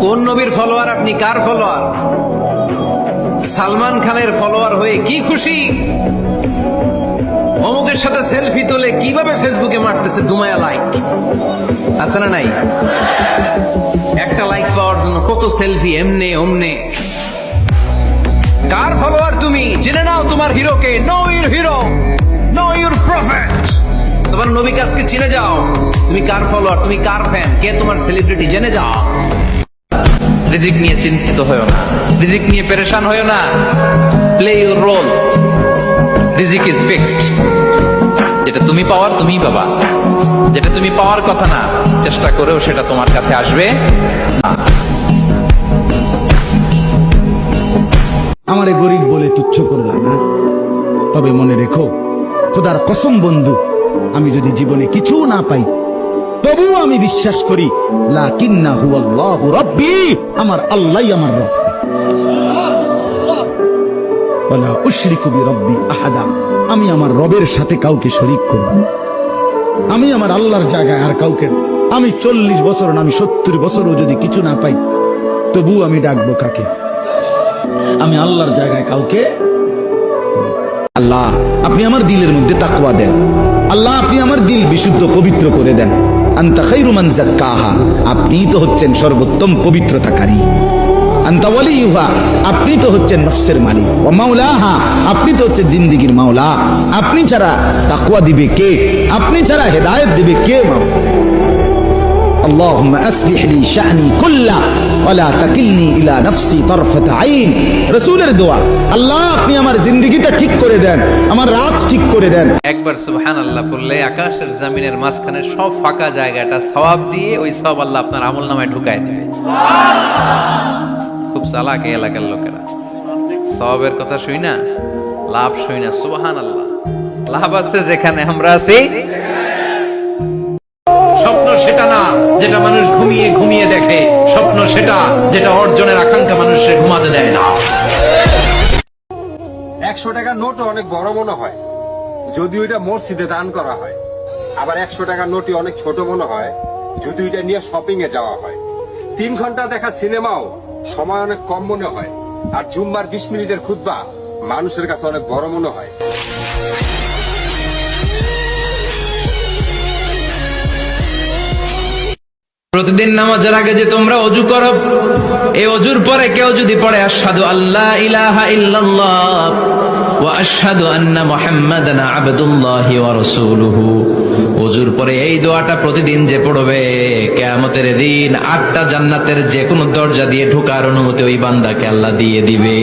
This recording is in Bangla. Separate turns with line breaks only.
কোন নবীর ফলোয়ার আপনি? কার ফলোয়ার? সালমান খানের ফলোয়ার হয়ে কি খুশি? অমুকের সাথে সেলফি তোলে কিভাবে ফেসবুকে মারতেছে দুমায়া লাইক, আছে না নাই? একটা লাইক পাওয়ার জন্য কত সেলফি, এমনে ওমনে। কার ফলোয়ার তুমি? জেনে নাও তোমার হিরোকে। Know your hero, know your prophet. তোমার নবীকে আজকে চিনে যাও। তুমি কার ফলোয়ার, তুমি কার ফ্যান, কে তোমার সেলিব্রিটি, জেনে যাও। রিজিক নিয়ে চিন্তিত হয়েও না, রিজিক নিয়ে পেরেশান হয়েও না। Play your role. রিজিক ইজ ফিক্সড। যেটা তুমি পাওয়ার তুমিই পাবা, যেটা তুমি পাওয়ার কথা না চেষ্টা করেও সেটা তোমার কাছে আসবে না।
আমারে গরিব বলে তুচ্ছ করলাম না, তবে মনে রেখো খোদার কসম বন্ধু, আমি যদি জীবনে কিছু না পাই তবুও আমি বিশ্বাস করি লাকিন্নাহু আল্লাহু রাব্বি, আমার আল্লাহই আমার রব। ওয়ালা উশরিকু বিরাব্বি আহাদা, আমি আমার রবের সাথে কাউকে শরীক করব না। আমি আমার আল্লাহর জায়গায় আর কাউকে, আমি 40 বছর না আমি 70 বছরও যদি কিছু না পাই তবু আমি ডাকবো কাকে? আমি আল্লাহর জায়গায় কাউকে। আল্লাহ আপনি আমার দিলের মধ্যে তাকওয়া দেন। আল্লাহ আপনি আমার দিল বিশুদ্ধ পবিত্র করে দেন। আনতা খায়রু মান যাক্কাহা, আপনিই তো হচ্ছেন সর্বোত্তম পবিত্রতাকারী। আনতা ওয়ালিয়ুহা, আপনি তো হচ্ছেন নফসের মালিক। ওয়া মাওলাহা, আপনি তো হচ্ছেন জিন্দেগীর মাওলা। আপনি ছাড়া তাকওয়া দিবে কে? আপনি ছাড়া হেদায়েত দিবে কে? আল্লাহুম্মা আসলিহ লি শা'নি কুল্লা ওয়া লা তাকিলনি ইলা নাফসি তারফাত আইন। রাসূলের দোয়া, আল্লাহ আপনি আমার জিন্দেগীটা ঠিক করে দেন, আমার রাত ঠিক করে দেন।
একবার সুবহানাল্লাহ বললে আকাশের জমিনের মাঝখানে সব ফাঁকা জায়গাটা সওয়াব দিয়ে ওই সওয়াব আল্লাহ আপনার আমলনামায় ঢুকায় দিবে। খুব চালাক এই এলাকার লোকেরা, সওয়াবের কথা শুই না, লাভ শুই না। সুবহানাল্লাহ, লাভ আছে যেখানে আমরা আছি। স্বপ্ন সেটা না যেটা মানুষ ঘুমিয়ে ঘুমিয়ে দেখে, স্বপ্ন সেটা যেটা অর্জনের আকাঙ্ক্ষা মানুষের ঘুমাতে দেয় না।
100 টাকার নোটও অনেক বড় মনে হয় যদি ওইটা মসজিদে দান করা হয়, আবার 100 টাকার নোটই অনেক ছোট মনে হয় যদি ওইটা নিয়ে শপিং এ যাওয়া হয়। 3 ঘন্টা দেখা সিনেমাও সময় অনেক কম মনে হয়, আর জুম্মার 20 মিনিটের খুতবা মানুষের কাছে অনেক বড় মনে হয়।
প্রতিদিন নামাজের আগে যে তোমরা ওযু করো, এই ওযুর পরে কেউ যদি পড়ে আশহাদু আল্লা ইলাহা ইল্লাল্লাহ ওয়া আশহাদু আন্না মুহাম্মাদান আবদুল্লাহি ওয়া রাসূলুহু, ওযুর পরে এই দোয়াটা প্রতিদিন যে পড়বে, কিয়ামতের দিন 8টা জান্নাতের যে কোনো দরজা দিয়ে ঢোকার অনুমতি ওই বান্দাকে আল্লাহ দিয়ে দিবে।